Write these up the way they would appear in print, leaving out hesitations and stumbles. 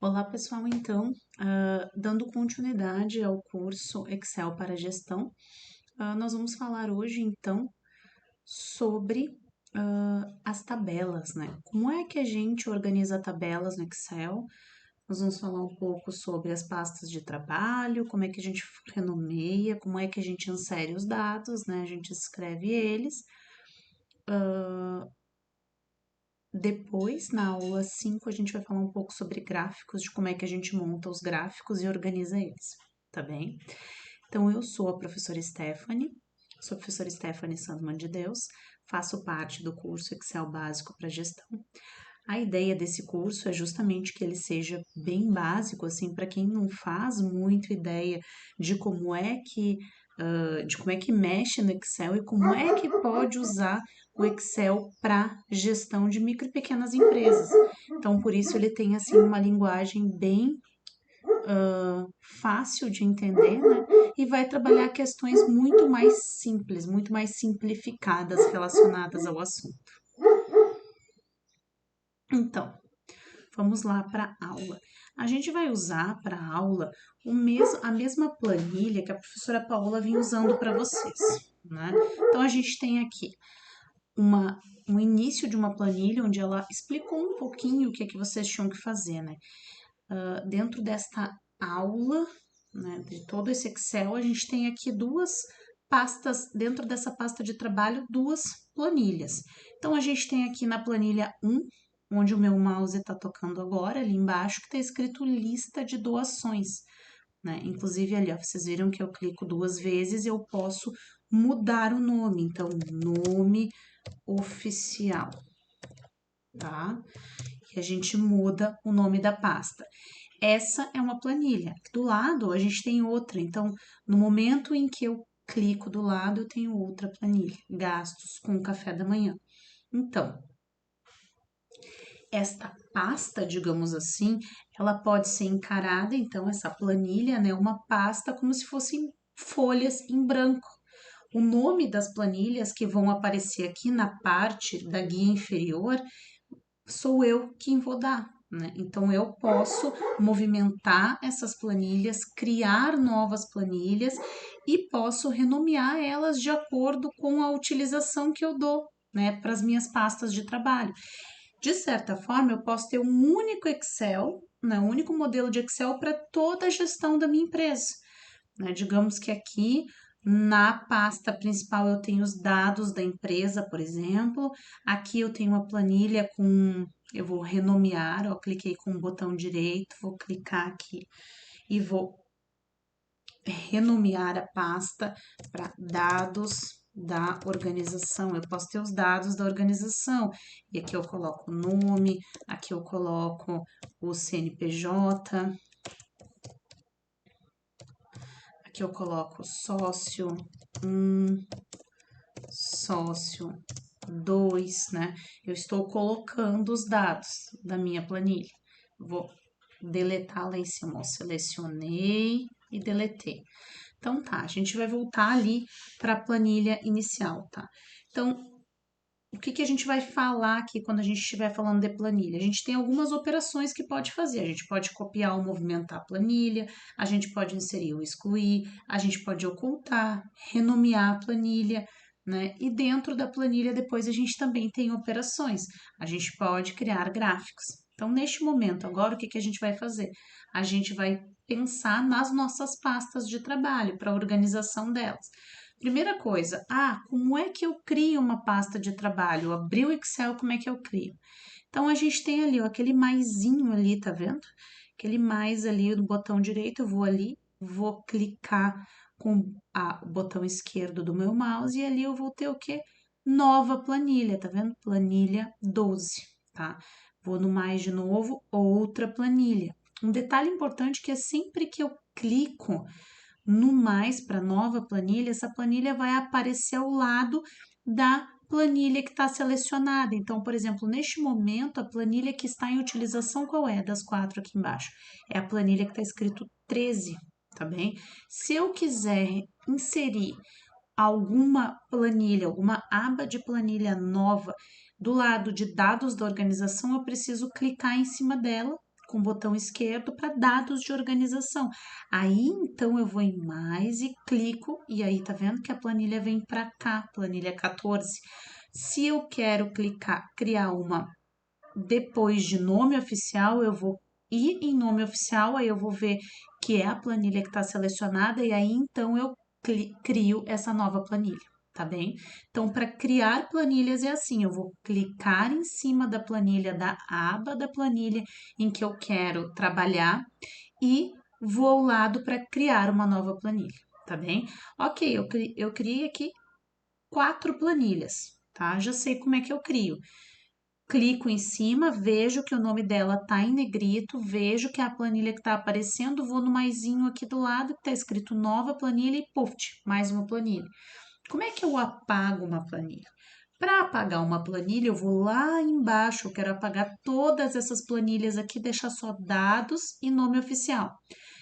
Olá, pessoal. Então, dando continuidade ao curso Excel para Gestão, nós vamos falar hoje, então, sobre as tabelas, né? Como é que a gente organiza tabelas no Excel? Nós vamos falar um pouco sobre as pastas de trabalho, como é que a gente renomeia, como é que a gente insere os dados, né? A gente escreve eles. Depois, na aula 5, a gente vai falar um pouco sobre gráficos, de como é que a gente monta os gráficos e organiza eles, tá bem? Então, eu sou a professora Stephanie, sou a professora Stephanie Sandman de Deus, faço parte do curso Excel Básico para Gestão. A ideia desse curso é justamente que ele seja bem básico, assim, para quem não faz muito ideia de como é que mexe no Excel e como é que pode usar o Excel para gestão de micro e pequenas empresas. Então, por isso ele tem assim uma linguagem bem fácil de entender, né? E vai trabalhar questões muito mais simples, muito mais simplificadas relacionadas ao assunto. Então, vamos lá para a aula. A gente vai usar para a aula a mesma planilha que a professora Paola vinha usando para vocês, né? Então, a gente tem aqui um início de uma planilha onde ela explicou um pouquinho o que é que vocês tinham que fazer, né? Dentro desta aula, né, de todo esse Excel, a gente tem aqui duas pastas, dentro dessa pasta de trabalho, duas planilhas. Então, a gente tem aqui na planilha 1, onde o meu mouse está tocando agora, ali embaixo, que está escrito lista de doações, né? Inclusive ali, ó, vocês viram que eu clico duas vezes e eu posso mudar o nome. Então, nome oficial, tá? E a gente muda o nome da pasta. Essa é uma planilha. Do lado, a gente tem outra. Então, no momento em que eu clico do lado, eu tenho outra planilha. Gastos com o café da manhã. Então, esta pasta, digamos assim, ela pode ser encarada, então, essa planilha, né, uma pasta como se fossem folhas em branco. O nome das planilhas que vão aparecer aqui na parte da guia inferior sou eu quem vou dar, né? Então eu posso movimentar essas planilhas, criar novas planilhas e posso renomear elas de acordo com a utilização que eu dou, né, para as minhas pastas de trabalho. De certa forma, eu posso ter um único Excel, né, um único modelo de Excel para toda a gestão da minha empresa, né? Digamos que aqui na pasta principal eu tenho os dados da empresa, por exemplo. Aqui eu tenho uma planilha eu vou renomear, ó, cliquei com o botão direito, vou clicar aqui e vou renomear a pasta para dados da organização. Eu posso ter os dados da organização. E aqui eu coloco o nome, aqui eu coloco o CNPJ, aqui eu coloco sócio 1, sócio 2, né? Eu estou colocando os dados da minha planilha. Vou deletar lá em cima, ó, selecionei e deletei. Então tá, a gente vai voltar ali para a planilha inicial, tá? Então, o que a gente vai falar aqui quando a gente estiver falando de planilha? A gente tem algumas operações que pode fazer. A gente pode copiar ou movimentar a planilha, a gente pode inserir ou excluir, a gente pode ocultar, renomear a planilha, né? E dentro da planilha, depois a gente também tem operações. A gente pode criar gráficos. Então, neste momento, agora o que a gente vai fazer? A gente vai pensar nas nossas pastas de trabalho para a organização delas. Primeira coisa, como é que eu crio uma pasta de trabalho? Abri o Excel, como é que eu crio? Então, a gente tem ali, ó, aquele maisinho ali, tá vendo? Aquele mais ali no botão direito, eu vou ali, vou clicar com o botão esquerdo do meu mouse e ali eu vou ter o quê? Nova planilha, tá vendo? Planilha 12, tá? Vou no mais de novo, outra planilha. Um detalhe importante que é sempre que eu clico no mais para nova planilha, essa planilha vai aparecer ao lado da planilha que está selecionada. Então, por exemplo, neste momento, a planilha que está em utilização, qual é das quatro aqui embaixo? É a planilha que está escrito 13, tá bem? Se eu quiser inserir alguma planilha, alguma aba de planilha nova do lado de dados da organização, eu preciso clicar em cima dela com o botão esquerdo para dados de organização. Aí, então, eu vou em mais e clico, e aí tá vendo que a planilha vem para cá, planilha 14. Se eu quero criar uma depois de nome oficial, eu vou ir em nome oficial, aí eu vou ver que é a planilha que está selecionada, e aí então eu crio essa nova planilha, tá bem? Então, para criar planilhas é assim, eu vou clicar em cima da planilha, da aba da planilha em que eu quero trabalhar e vou ao lado para criar uma nova planilha, tá bem? Ok, eu criei aqui 4 planilhas, tá? Já sei como é que eu crio. Clico em cima, vejo que o nome dela tá em negrito, vejo que é a planilha que está aparecendo, vou no maisinho aqui do lado que está escrito nova planilha e puf, mais uma planilha. Como é que eu apago uma planilha? Para apagar uma planilha, eu vou lá embaixo, eu quero apagar todas essas planilhas aqui, deixar só dados e nome oficial.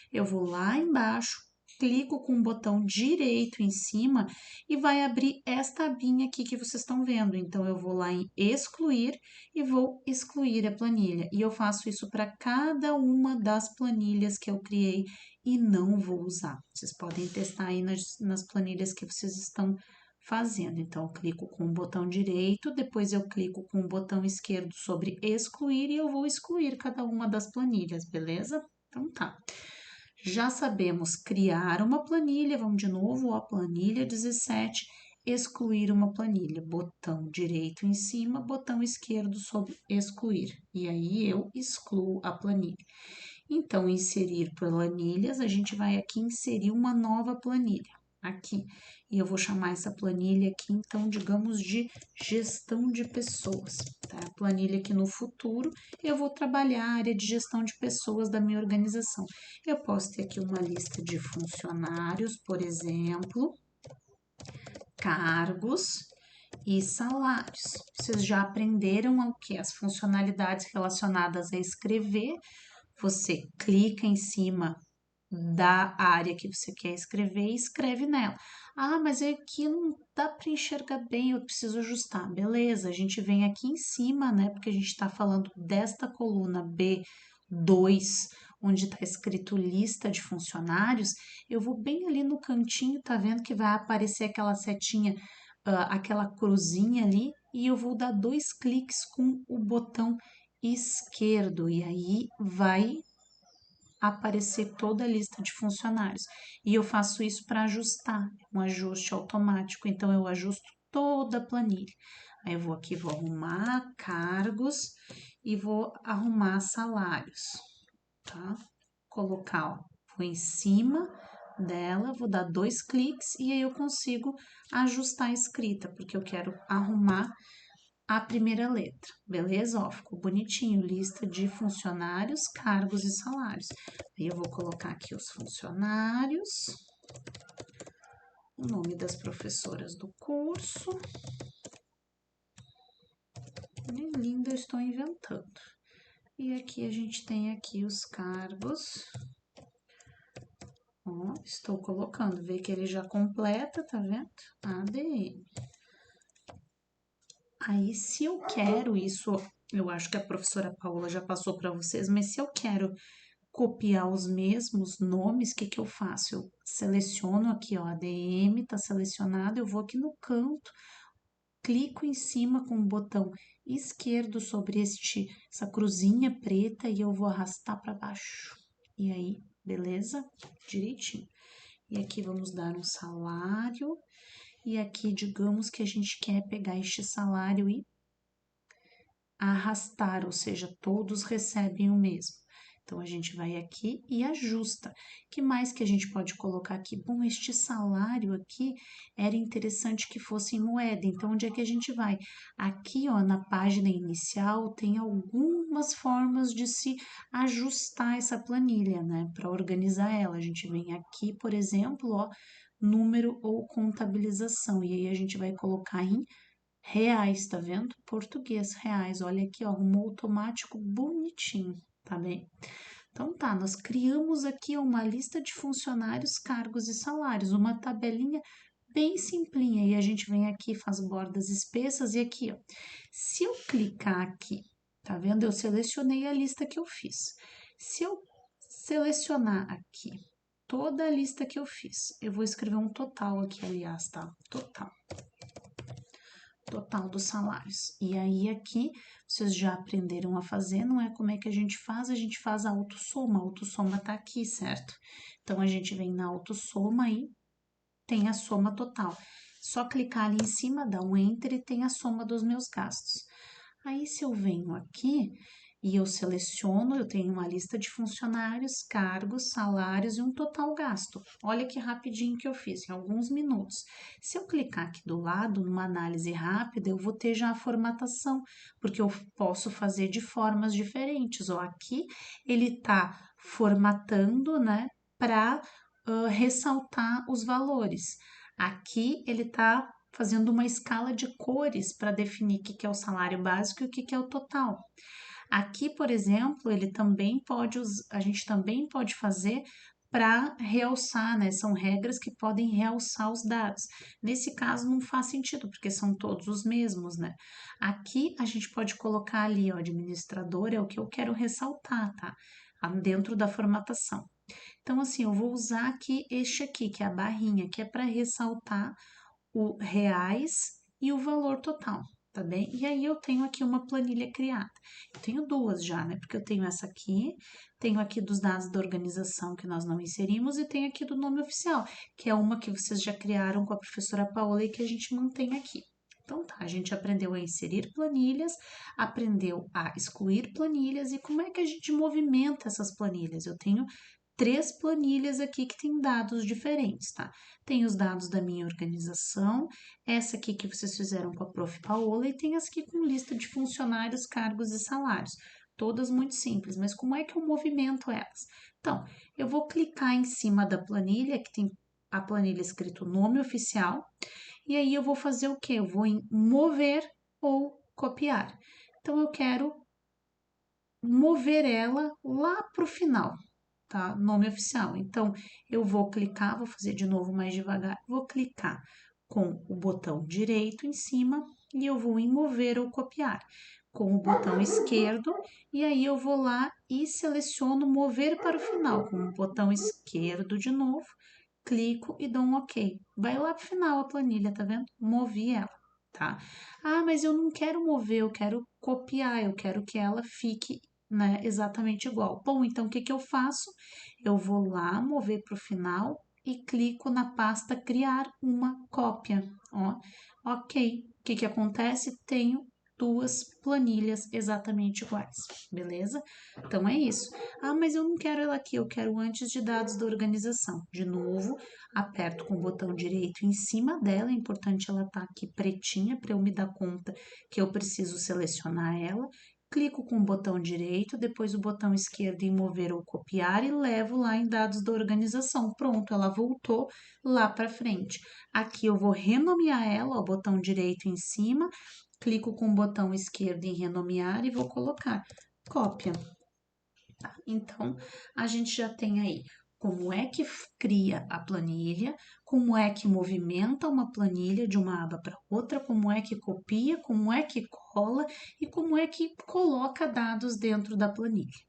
Eu vou lá embaixo, clico com o botão direito em cima e vai abrir esta abinha aqui que vocês estão vendo. Então, eu vou lá em excluir e vou excluir a planilha. E eu faço isso para cada uma das planilhas que eu criei e não vou usar. Vocês podem testar aí nas planilhas que vocês estão fazendo. Então, eu clico com o botão direito, depois eu clico com o botão esquerdo sobre excluir e eu vou excluir cada uma das planilhas, beleza? Então, tá. Já sabemos criar uma planilha, vamos de novo, ó, planilha 17, excluir uma planilha, botão direito em cima, botão esquerdo sobre excluir. E aí eu excluo a planilha. Então, inserir planilhas, a gente vai aqui inserir uma nova planilha, aqui. E eu vou chamar essa planilha aqui, então, digamos, de gestão de pessoas, tá? A planilha que no futuro eu vou trabalhar a área de gestão de pessoas da minha organização. Eu posso ter aqui uma lista de funcionários, por exemplo, cargos e salários. Vocês já aprenderam o que? As funcionalidades relacionadas a escrever. Você clica em cima da área que você quer escrever e escreve nela. Ah, mas aqui não dá para enxergar bem, eu preciso ajustar. Beleza, a gente vem aqui em cima, né? Porque a gente está falando desta coluna B2, onde está escrito lista de funcionários. Eu vou bem ali no cantinho, tá vendo que vai aparecer aquela setinha, aquela cruzinha ali, e eu vou dar 2 cliques com o botão esquerdo, e aí vai aparecer toda a lista de funcionários. E eu faço isso para ajustar, um ajuste automático. Então, eu ajusto toda a planilha. Aí, eu vou aqui, vou arrumar cargos e vou arrumar salários, tá? Colocar, ó, vou em cima dela, vou dar 2 cliques e aí eu consigo ajustar a escrita, porque eu quero arrumar a primeira letra, beleza? Ó, ficou bonitinho, lista de funcionários, cargos e salários. Aí eu vou colocar aqui os funcionários, o nome das professoras do curso. Linda, eu estou inventando. E aqui a gente tem aqui os cargos. Ó, estou colocando, vê que ele já completa, tá vendo? ADM. Aí, se eu quero isso, eu acho que a professora Paula já passou para vocês, mas se eu quero copiar os mesmos nomes, o que que eu faço? Eu seleciono aqui, ó, ADM, tá selecionado, eu vou aqui no canto, clico em cima com o botão esquerdo sobre essa cruzinha preta e eu vou arrastar para baixo. E aí, beleza? Direitinho. E aqui vamos dar um salário. E aqui, digamos que a gente quer pegar este salário e arrastar, ou seja, todos recebem o mesmo. Então, a gente vai aqui e ajusta. Que mais que a gente pode colocar aqui? Bom, este salário aqui era interessante que fosse em moeda. Então, onde é que a gente vai? Aqui, ó, na página inicial, tem algumas formas de se ajustar essa planilha, né? Para organizar ela. A gente vem aqui, por exemplo, ó, número ou contabilização. E aí, a gente vai colocar em reais, tá vendo? Português, reais. Olha aqui, ó, arrumou automático bonitinho, tá bem? Então tá, nós criamos aqui uma lista de funcionários, cargos e salários, uma tabelinha bem simplinha. E a gente vem aqui, faz bordas espessas e aqui, ó. Se eu clicar aqui, tá vendo? Eu selecionei a lista que eu fiz. Se eu selecionar aqui toda a lista que eu fiz, eu vou escrever um total aqui, aliás, tá? Total dos salários. E aí aqui, vocês já aprenderam a fazer, não é como é que a gente faz? A gente faz a autossoma. A autossoma tá aqui, certo? Então, a gente vem na autossoma e tem a soma total. Só clicar ali em cima, dá um Enter e tem a soma dos meus gastos. Aí, se eu venho aqui e eu seleciono, eu tenho uma lista de funcionários, cargos, salários e um total gasto. Olha que rapidinho que eu fiz, em alguns minutos. Se eu clicar aqui do lado, numa análise rápida, eu vou ter já a formatação, porque eu posso fazer de formas diferentes. Ó, aqui ele está formatando, né, para ressaltar os valores. Aqui ele está fazendo uma escala de cores para definir o que é o salário básico e o que é o total. Aqui, por exemplo, ele também pode, a gente também pode fazer para realçar, né? São regras que podem realçar os dados. Nesse caso, não faz sentido, porque são todos os mesmos, né? Aqui, a gente pode colocar ali, ó, administrador, é o que eu quero ressaltar, tá? Dentro da formatação. Então, assim, eu vou usar aqui este aqui, que é a barrinha, que é para ressaltar o reais e o valor total, tá bem? E aí eu tenho aqui uma planilha criada. Eu tenho duas já, né? Porque eu tenho essa aqui, tenho aqui dos dados da organização que nós não inserimos e tenho aqui do nome oficial, que é uma que vocês já criaram com a professora Paola e que a gente mantém aqui. Então tá, a gente aprendeu a inserir planilhas, aprendeu a excluir planilhas e como é que a gente movimenta essas planilhas. Eu tenho três planilhas aqui que tem dados diferentes, tá? Tem os dados da minha organização, essa aqui que vocês fizeram com a Prof. Paola e tem essa aqui com lista de funcionários, cargos e salários. Todas muito simples, mas como é que eu movimento elas? Então, eu vou clicar em cima da planilha, que tem a planilha escrito nome oficial, e aí eu vou fazer o quê? Eu vou em mover ou copiar. Então, eu quero mover ela lá para o final, tá? Nome oficial. Então, eu vou clicar, vou fazer de novo mais devagar, vou clicar com o botão direito em cima e eu vou em mover ou copiar com o botão esquerdo e aí eu vou lá e seleciono mover para o final com o botão esquerdo de novo, clico e dou um OK. Vai lá para o final a planilha, tá vendo? Movi ela, tá? Ah, mas eu não quero mover, eu quero copiar, eu quero que ela fique, né, exatamente igual. Bom, então o que que eu faço? Eu vou lá, mover para o final e clico na pasta criar uma cópia. Ó, ok. O que que acontece? Tenho duas planilhas exatamente iguais, beleza? Então é isso. Ah, mas eu não quero ela aqui, eu quero antes de dados da organização. De novo, aperto com o botão direito em cima dela, é importante ela estar aqui pretinha para eu me dar conta que eu preciso selecionar ela. Clico com o botão direito, depois o botão esquerdo em mover ou copiar e levo lá em dados da organização. Pronto, ela voltou lá para frente. Aqui eu vou renomear ela, o botão direito em cima, clico com o botão esquerdo em renomear e vou colocar cópia. Tá? Então, a gente já tem aí como é que cria a planilha, como é que movimenta uma planilha de uma aba para outra, como é que copia, como é que cola e como é que coloca dados dentro da planilha.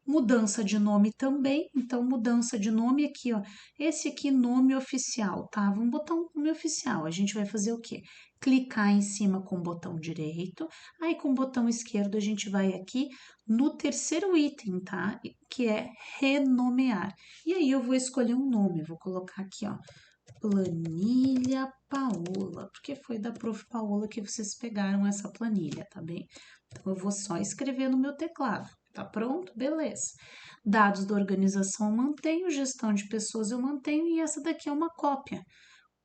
Mudança de nome também, então mudança de nome aqui, ó. Esse aqui, nome oficial, tá? Vamos botar um nome oficial. A gente vai fazer o quê? Clicar em cima com o botão direito, aí com o botão esquerdo a gente vai aqui no terceiro item, tá? Que é renomear. E aí eu vou escolher um nome, vou colocar aqui, ó. Planilha Paola, porque foi da Prof. Paola que vocês pegaram essa planilha, tá bem? Então, eu vou só escrever no meu teclado. Tá pronto? Beleza. Dados da organização eu mantenho, gestão de pessoas eu mantenho e essa daqui é uma cópia.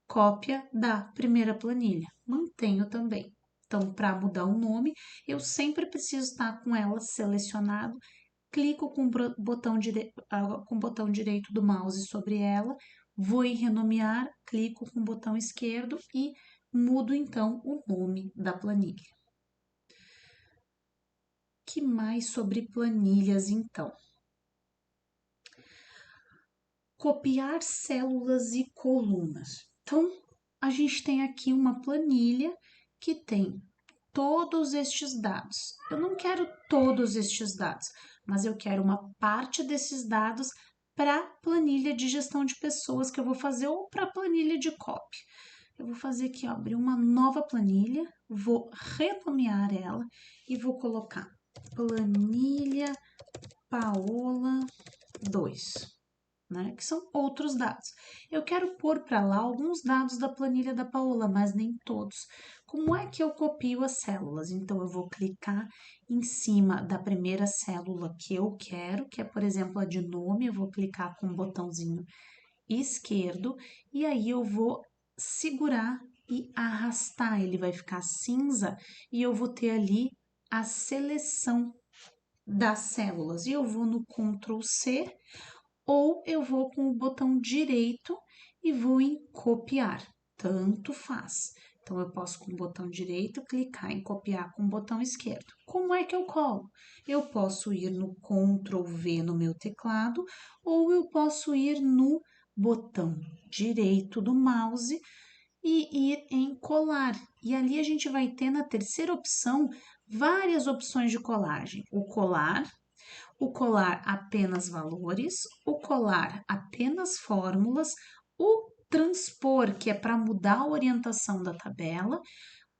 Cópia da primeira planilha. Mantenho também. Então, para mudar o nome, eu sempre preciso estar com ela selecionado. Clico com com o botão direito do mouse sobre ela, vou em renomear, clico com o botão esquerdo e mudo então o nome da planilha. Que mais sobre planilhas então? Copiar células e colunas. Então, a gente tem aqui uma planilha que tem todos estes dados. Eu não quero todos estes dados, mas eu quero uma parte desses dados para a planilha de gestão de pessoas que eu vou fazer ou para a planilha de copy. Eu vou fazer aqui, ó, abrir uma nova planilha, vou renomear ela e vou colocar planilha Paola 2, né? Que são outros dados. Eu quero pôr para lá alguns dados da planilha da Paola, mas nem todos. Como é que eu copio as células? Então, eu vou clicar em cima da primeira célula que eu quero, que é, por exemplo, a de nome, eu vou clicar com o botãozinho esquerdo e aí eu vou segurar e arrastar, ele vai ficar cinza e eu vou ter ali a seleção das células. E eu vou no Ctrl C ou eu vou com o botão direito e vou em copiar, tanto faz. Então, eu posso com o botão direito clicar em copiar com o botão esquerdo. Como é que eu colo? Eu posso ir no Ctrl V no meu teclado ou eu posso ir no botão direito do mouse e ir em colar. E ali a gente vai ter na terceira opção várias opções de colagem. O colar apenas valores, o colar apenas fórmulas, o transpor, que é para mudar a orientação da tabela,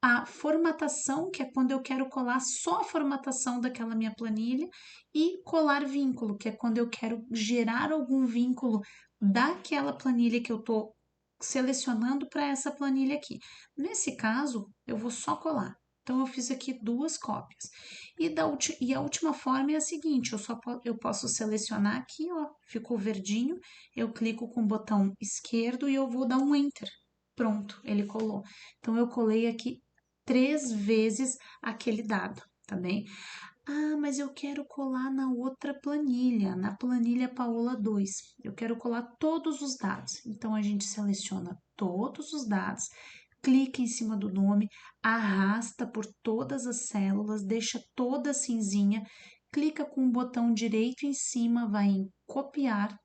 a formatação, que é quando eu quero colar só a formatação daquela minha planilha, e colar vínculo, que é quando eu quero gerar algum vínculo daquela planilha que eu estou selecionando para essa planilha aqui. Nesse caso, eu vou só colar. Então, eu fiz aqui duas cópias. E a última forma é a seguinte, eu posso selecionar aqui, ó, ficou verdinho, eu clico com o botão esquerdo e eu vou dar um Enter. Pronto, ele colou. Então, eu colei aqui 3 vezes aquele dado, tá bem? Ah, mas eu quero colar na outra planilha, na planilha Paola 2. Eu quero colar todos os dados. Então, a gente seleciona todos os dados, clica em cima do nome, arrasta por todas as células, deixa toda cinzinha, clica com o botão direito em cima, vai em copiar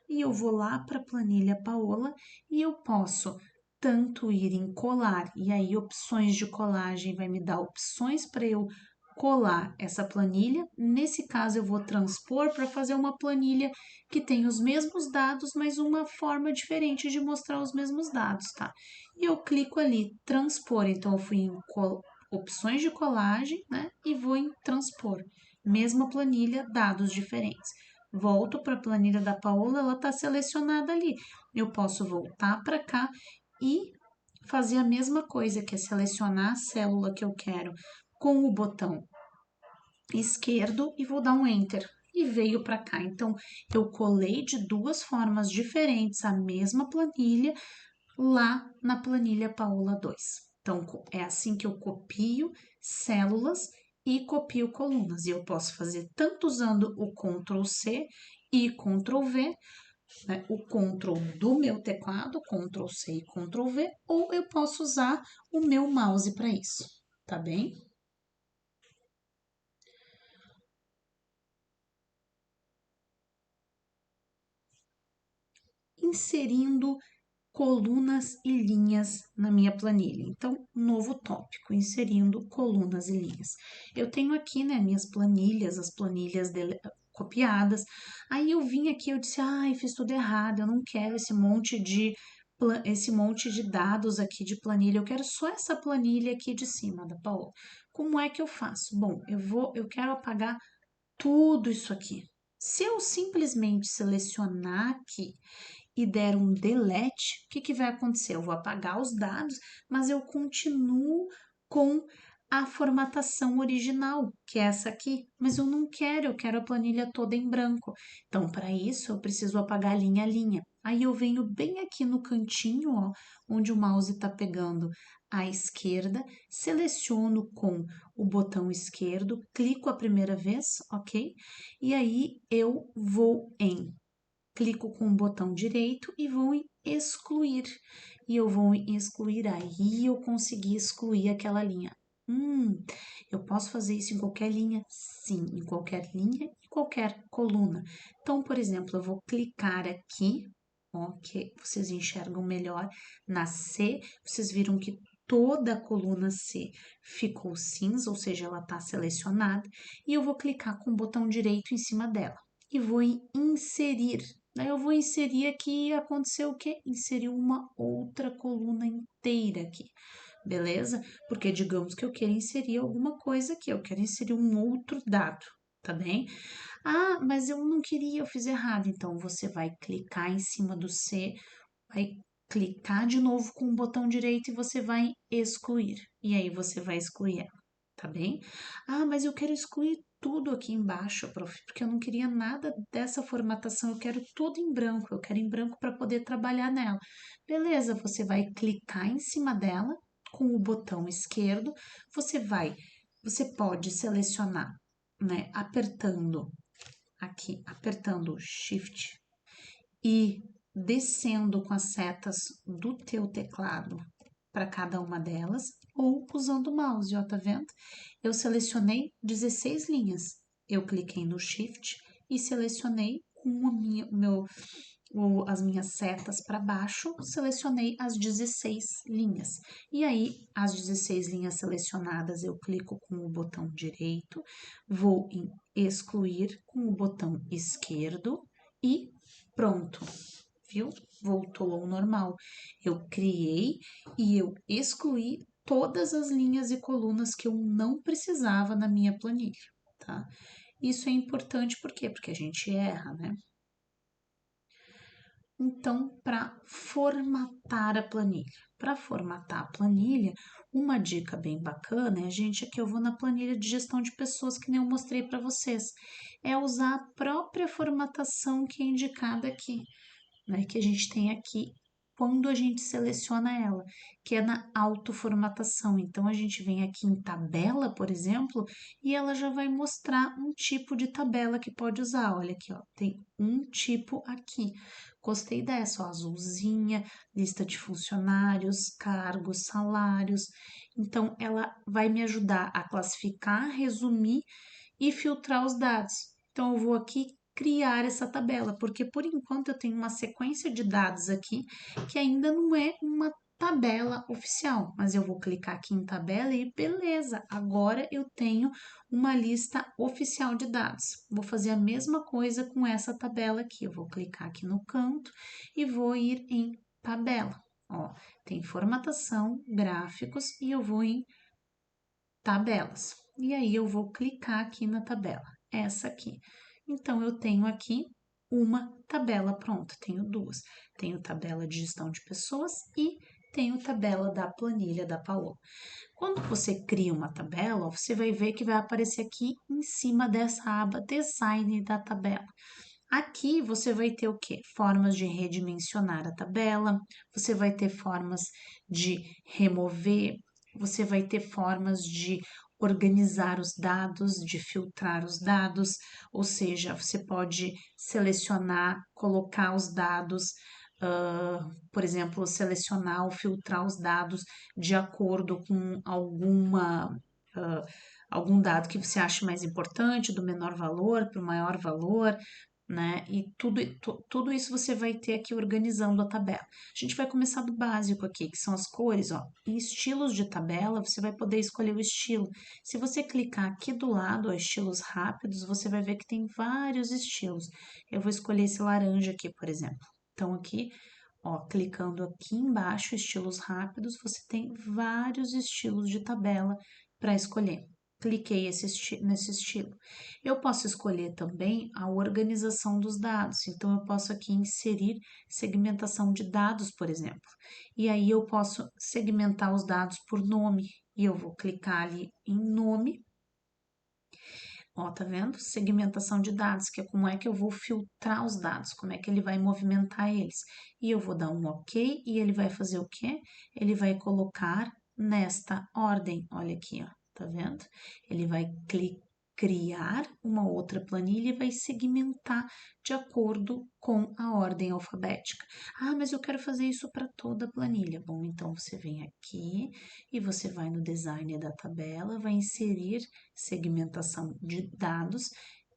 e eu vou lá para a planilha Paola e eu posso tanto ir em colar, e aí opções de colagem vai me dar opções para eu colar essa planilha. Nesse caso, eu vou transpor para fazer uma planilha que tem os mesmos dados, mas uma forma diferente de mostrar os mesmos dados, tá? E eu clico ali, transpor. Então, eu fui em opções de colagem, né? E vou em transpor. Mesma planilha, dados diferentes. Volto para a planilha da Paola, ela está selecionada ali. Eu posso voltar para cá e fazer a mesma coisa, que é selecionar a célula que eu quero com o botão esquerdo e vou dar um Enter. E veio para cá. Então, eu colei de duas formas diferentes a mesma planilha lá na planilha Paola 2. Então, é assim que eu copio células e copio colunas. E eu posso fazer tanto usando o Ctrl C e Ctrl V, né, o Ctrl do meu teclado, Ctrl C e Ctrl V, ou eu posso usar o meu mouse para isso, tá bem? Inserindo colunas e linhas na minha planilha. Então, novo tópico, inserindo colunas e linhas. Eu tenho aqui, né, minhas planilhas, as planilhas copiadas. Aí eu vim aqui, eu disse, ai, fiz tudo errado, eu não quero esse monte de dados aqui de planilha, eu quero só essa planilha aqui de cima da Paola. Como é que eu faço? Bom, eu quero apagar tudo isso aqui. Se eu simplesmente selecionar aqui e der um delete, o que, que vai acontecer? Eu vou apagar os dados, mas eu continuo com a formatação original, que é essa aqui, mas eu não quero, eu quero a planilha toda em branco. Então, para isso, eu preciso apagar linha a linha. Aí eu venho bem aqui no cantinho, ó, onde o mouse está pegando à esquerda, seleciono com o botão esquerdo, clico a primeira vez, ok? E aí eu vou em clico com o botão direito e vou em excluir. E eu vou em excluir, aí eu consegui excluir aquela linha. Eu posso fazer isso em qualquer linha? Sim, em qualquer linha e qualquer coluna. Então, por exemplo, eu vou clicar aqui, ó, que vocês enxergam melhor, na C, vocês viram que toda a coluna C ficou cinza, ou seja, ela está selecionada, e eu vou clicar com o botão direito em cima dela e vou em inserir. Daí eu vou inserir aqui e aconteceu o quê? Inseriu uma outra coluna inteira aqui, beleza? Porque digamos que eu quero inserir alguma coisa aqui, eu quero inserir um outro dado, tá bem? Ah, mas eu não queria, eu fiz errado. Então você vai clicar em cima do C, vai clicar de novo com o botão direito e você vai excluir. E aí você vai excluir ela, tá bem? Ah, mas eu quero excluir tudo aqui embaixo, prof, porque eu não queria nada dessa formatação, eu quero tudo em branco, eu quero em branco para poder trabalhar nela. Beleza, você vai clicar em cima dela com o botão esquerdo, você pode selecionar, né, apertando aqui, apertando o Shift e descendo com as setas do teu teclado para cada uma delas, ou usando o mouse, ó, tá vendo? Eu selecionei 16 linhas. Eu cliquei no Shift e selecionei com as minhas setas para baixo, selecionei as 16 linhas. E aí, as 16 linhas selecionadas, eu clico com o botão direito, vou em excluir com o botão esquerdo e pronto, viu? Voltou ao normal. Eu criei e eu excluí todas as linhas e colunas que eu não precisava na minha planilha, tá? Isso é importante por quê? Porque a gente erra, né? Então, para formatar a planilha. Para formatar a planilha, uma dica bem bacana é, gente, aqui eu vou na planilha de gestão de pessoas que nem eu mostrei para vocês. É usar a própria formatação que é indicada aqui, né, que a gente tem aqui quando a gente seleciona ela, que é na autoformatação. Então, a gente vem aqui em tabela, por exemplo, e ela já vai mostrar um tipo de tabela que pode usar. Olha aqui, ó, tem um tipo aqui. Gostei dessa, ó, azulzinha, lista de funcionários, cargos, salários. Então, ela vai me ajudar a classificar, resumir e filtrar os dados. Então, eu vou aqui criar essa tabela, porque por enquanto eu tenho uma sequência de dados aqui que ainda não é uma tabela oficial, mas eu vou clicar aqui em tabela e beleza, agora eu tenho uma lista oficial de dados. Vou fazer a mesma coisa com essa tabela aqui, eu vou clicar aqui no canto e vou ir em tabela. Ó, tem formatação, gráficos e eu vou em tabelas. E aí eu vou clicar aqui na tabela, essa aqui. Então eu tenho aqui uma tabela pronta, tenho duas. Tenho tabela de gestão de pessoas e tenho tabela da planilha da Paola. Quando você cria uma tabela, você vai ver que vai aparecer aqui em cima dessa aba Design da tabela. Aqui você vai ter o quê? Formas de redimensionar a tabela, você vai ter formas de remover, você vai ter formas de organizar os dados, de filtrar os dados, ou seja, você pode selecionar, colocar os dados, por exemplo, selecionar ou filtrar os dados de acordo com ah, algum dado que você acha mais importante, do menor valor para o maior valor, né? E tudo isso você vai ter aqui organizando a tabela. A gente vai começar do básico aqui, que são as cores, ó. Em estilos de tabela, você vai poder escolher o estilo. Se você clicar aqui do lado, ó, estilos rápidos, você vai ver que tem vários estilos. Eu vou escolher esse laranja aqui, por exemplo. Então, aqui, ó, clicando aqui embaixo, estilos rápidos, você tem vários estilos de tabela para escolher. Cliquei nesse estilo. Eu posso escolher também a organização dos dados, então eu posso aqui inserir segmentação de dados, por exemplo. E aí eu posso segmentar os dados por nome, e eu vou clicar ali em nome. Ó, tá vendo? Segmentação de dados, que é como é que eu vou filtrar os dados, como é que ele vai movimentar eles. E eu vou dar um OK e ele vai fazer o quê? Ele vai colocar nesta ordem. Olha aqui, ó, tá vendo? Ele vai criar uma outra planilha e vai segmentar de acordo com a ordem alfabética. Ah, mas eu quero fazer isso para toda a planilha. Bom, então você vem aqui e você vai no design da tabela, vai inserir segmentação de dados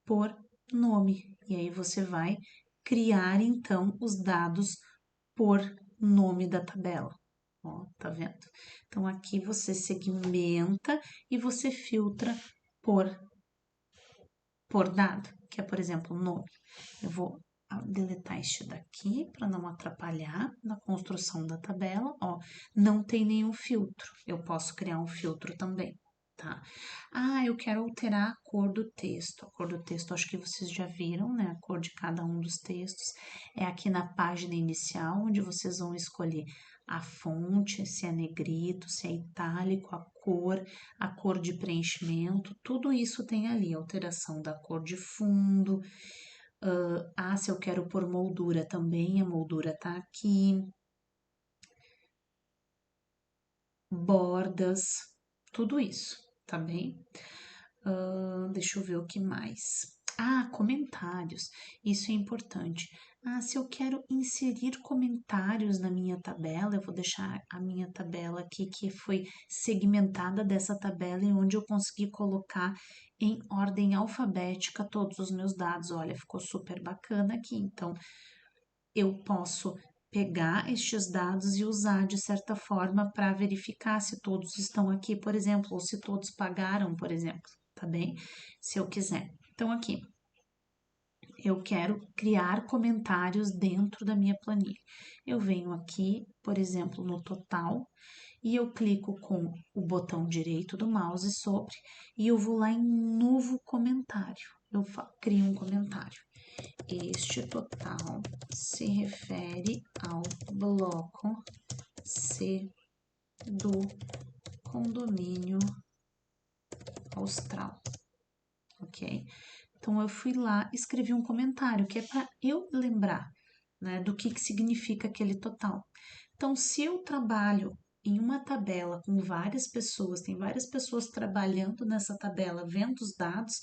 por nome. E aí você vai criar então os dados por nome da tabela. Ó, tá vendo? Então, aqui você segmenta e você filtra por, por dado, que é, por exemplo, nome. Eu vou deletar este daqui para não atrapalhar na construção da tabela. Ó, não tem nenhum filtro. Eu posso criar um filtro também, tá? Ah, eu quero alterar a cor do texto. A cor do texto, acho que vocês já viram, né? A cor de cada um dos textos. É aqui na página inicial, onde vocês vão escolher a fonte, se é negrito, se é itálico, a cor de preenchimento, tudo isso tem ali, alteração da cor de fundo. Se eu quero pôr moldura também, a moldura tá aqui. Bordas, tudo isso, tá bem? Deixa eu ver o que mais. Comentários. Isso é importante. Se eu quero inserir comentários na minha tabela, eu vou deixar a minha tabela aqui que foi segmentada dessa tabela e onde eu consegui colocar em ordem alfabética todos os meus dados. Olha, ficou super bacana aqui. Então, eu posso pegar estes dados e usar de certa forma para verificar se todos estão aqui, por exemplo, ou se todos pagaram, por exemplo, tá bem? Se eu quiser. Então, aqui, eu quero criar comentários dentro da minha planilha. Eu venho aqui, por exemplo, no total, e eu clico com o botão direito do mouse sobre e eu vou lá em novo comentário. Eu crio um comentário. Este total se refere ao bloco C do condomínio austral, ok? Então eu fui lá, escrevi um comentário que é para eu lembrar, né, do que significa aquele total. Então, se eu trabalho em uma tabela com várias pessoas, tem várias pessoas trabalhando nessa tabela, vendo os dados,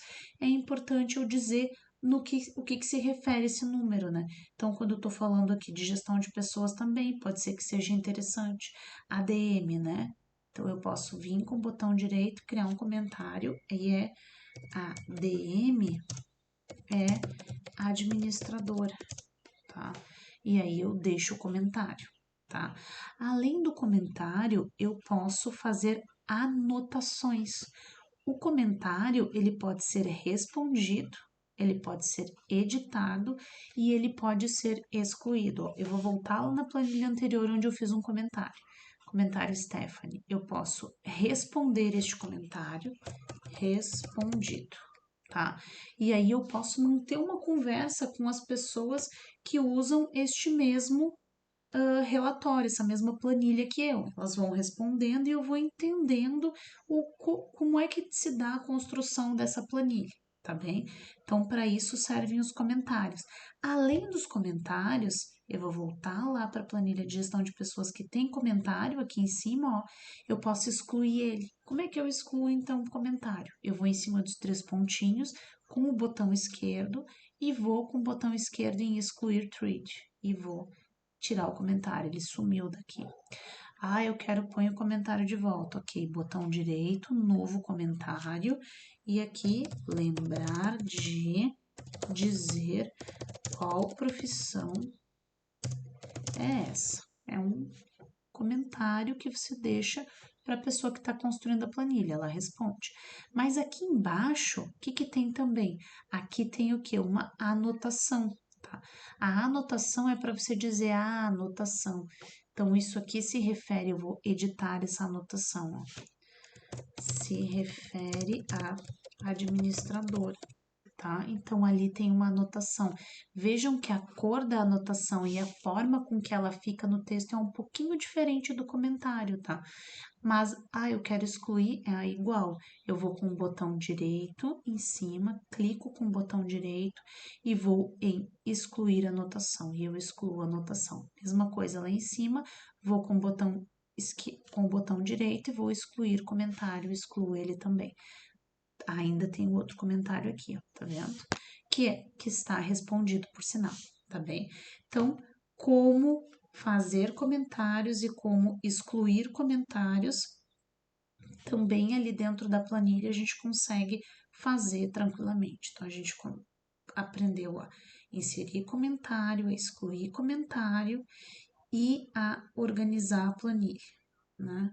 é importante eu dizer o que se refere esse número, né? Então, quando eu estou falando aqui de gestão de pessoas também, pode ser que seja interessante. ADM, né? Então, eu posso vir com o botão direito, criar um comentário, e é ADM é administradora, tá? E aí eu deixo o comentário, tá? Além do comentário, eu posso fazer anotações. O comentário, ele pode ser respondido, ele pode ser editado e ele pode ser excluído. Eu vou voltar lá na planilha anterior onde eu fiz um comentário. Comentário Stephanie. Eu posso responder este comentário, respondido, tá? E aí eu posso manter uma conversa com as pessoas que usam este mesmo relatório, essa mesma planilha que eu. Elas vão respondendo e eu vou entendendo como é que se dá a construção dessa planilha, tá bem? Então, para isso servem os comentários. Além dos comentários, eu vou voltar lá para a planilha de gestão de pessoas que tem comentário aqui em cima, ó, eu posso excluir ele. Como é que eu excluo então o comentário? Eu vou em cima dos três pontinhos com o botão esquerdo e vou com o botão esquerdo em excluir thread e vou tirar o comentário, ele sumiu daqui. Eu quero pôr o comentário de volta. Ok, botão direito, novo comentário. E aqui, lembrar de dizer qual profissão é essa. É um comentário que você deixa para a pessoa que está construindo a planilha, ela responde. Mas aqui embaixo, o que tem também? Aqui tem o que? Uma anotação. Tá? A anotação é para você dizer a anotação. Então, isso aqui se refere, eu vou editar essa anotação, ó. Se refere a administrador, tá? Então, ali tem uma anotação. Vejam que a cor da anotação e a forma com que ela fica no texto é um pouquinho diferente do comentário, tá? Mas, eu quero excluir, é igual. Eu vou com o botão direito em cima, clico com o botão direito e vou em excluir anotação. E eu excluo a anotação. Mesma coisa lá em cima, vou com o botão direito e vou excluir comentário, excluo ele também. Ainda tem outro comentário aqui, ó, tá vendo? Que está respondido por sinal, tá bem? Então, como fazer comentários e como excluir comentários, também ali dentro da planilha a gente consegue fazer tranquilamente. Então, a gente aprendeu a inserir comentário, a excluir comentário e a organizar a planilha, né?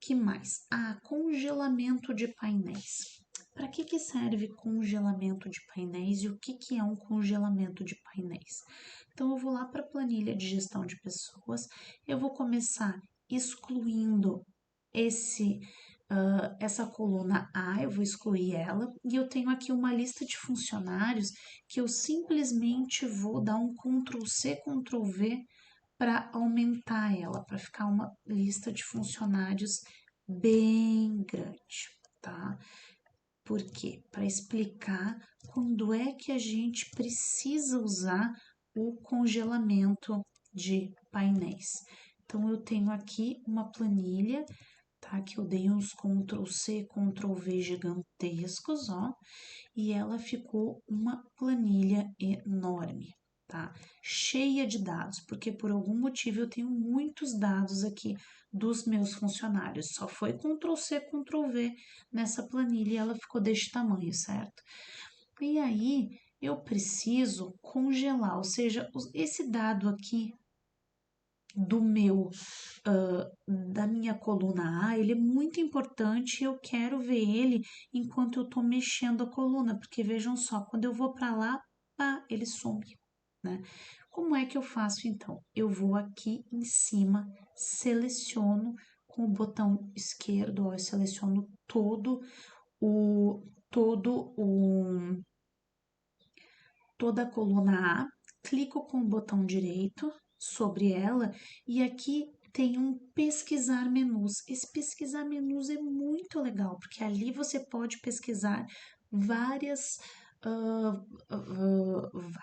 Que mais? Congelamento de painéis. Para que serve congelamento de painéis e o que é um congelamento de painéis? Então, eu vou lá para a planilha de gestão de pessoas, eu vou começar excluindo essa coluna A, eu vou excluir ela, e eu tenho aqui uma lista de funcionários que eu simplesmente vou dar um Ctrl C, Ctrl V para aumentar ela, para ficar uma lista de funcionários bem grande, tá? Por quê? Para explicar quando é que a gente precisa usar o congelamento de painéis. Então, eu tenho aqui uma planilha, tá? Que eu dei uns Ctrl C, Ctrl V gigantescos, ó, e ela ficou uma planilha enorme, tá? Cheia de dados, porque por algum motivo eu tenho muitos dados aqui dos meus funcionários. Só foi Ctrl C, Ctrl V nessa planilha e ela ficou deste tamanho, certo? E aí eu preciso congelar, ou seja, esse dado aqui do da minha coluna A, ele é muito importante e eu quero ver ele enquanto eu estou mexendo a coluna, porque vejam só, quando eu vou para lá, pá, ele some, né? Como é que eu faço então? Eu vou aqui em cima, seleciono com o botão esquerdo, ó, eu seleciono o, todo o, toda a coluna A, clico com o botão direito sobre ela e aqui tem um pesquisar menus. Esse pesquisar menus é muito legal, porque ali você pode pesquisar várias ah,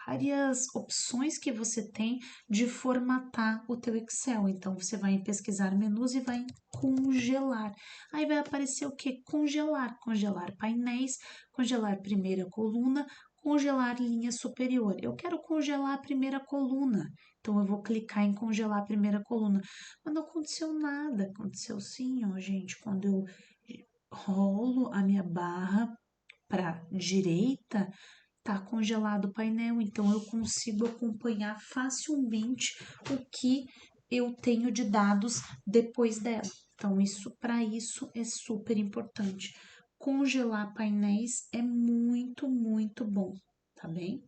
várias opções que você tem de formatar o teu Excel. Então, você vai em pesquisar menus e vai em congelar. Aí vai aparecer o que? Congelar. Congelar painéis, congelar primeira coluna, congelar linha superior. Eu quero congelar a primeira coluna, então eu vou clicar em congelar a primeira coluna. Mas não aconteceu nada, aconteceu sim, ó, gente, quando eu rolo a minha barra para direita, tá congelado o painel, então eu consigo acompanhar facilmente o que eu tenho de dados depois dela. Então, para isso é super importante. Congelar painéis é muito, muito bom, tá bem?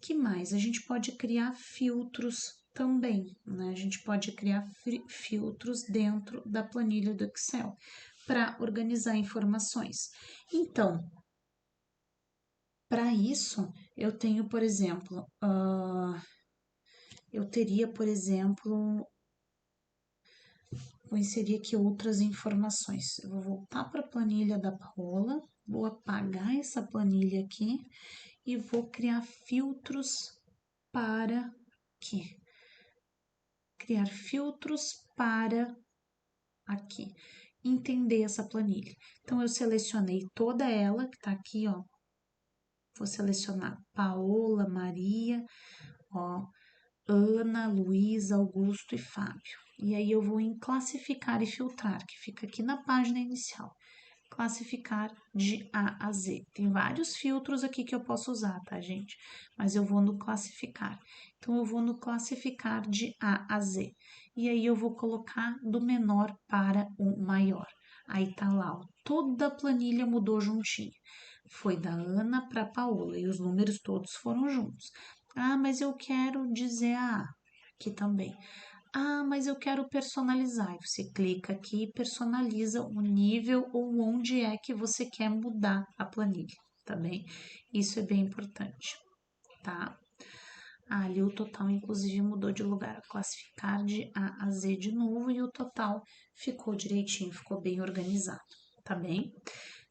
Que mais? A gente pode criar filtros também, né? A gente pode criar filtros dentro da planilha do Excel para organizar informações. Então, para isso, eu tenho, por exemplo, eu teria, por exemplo, vou inserir aqui outras informações. Eu vou voltar para a planilha da Paola, vou apagar essa planilha aqui e vou criar filtros para aqui. Criar filtros para aqui. Entender essa planilha. Então, eu selecionei toda ela, que está aqui, ó. Vou selecionar Paola, Maria, ó, Ana, Luísa, Augusto e Fábio. E aí eu vou em classificar e filtrar, que fica aqui na página inicial. Classificar de A a Z. Tem vários filtros aqui que eu posso usar, tá, gente? Mas eu vou no classificar. Então, eu vou no classificar de A a Z. E aí eu vou colocar do menor para o maior. Aí tá lá, ó, toda a planilha mudou juntinho. Foi da Ana para a Paola e os números todos foram juntos. Mas eu quero dizer a A aqui também. Mas eu quero personalizar. E você clica aqui e personaliza o nível ou onde é que você quer mudar a planilha, tá bem? Isso é bem importante, tá? Ali o total, inclusive, mudou de lugar. Classificar de A a Z de novo e o total ficou direitinho, ficou bem organizado, tá bem?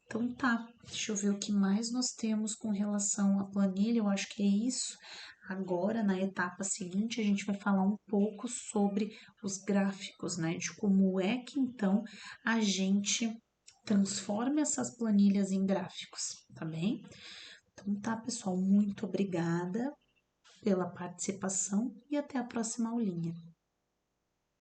Então tá, deixa eu ver o que mais nós temos com relação à planilha. Eu acho que é isso. Agora, na etapa seguinte, a gente vai falar um pouco sobre os gráficos, né? De como é que então a gente transforma essas planilhas em gráficos, tá bem? Então tá, pessoal, muito obrigada pela participação e até a próxima aulinha.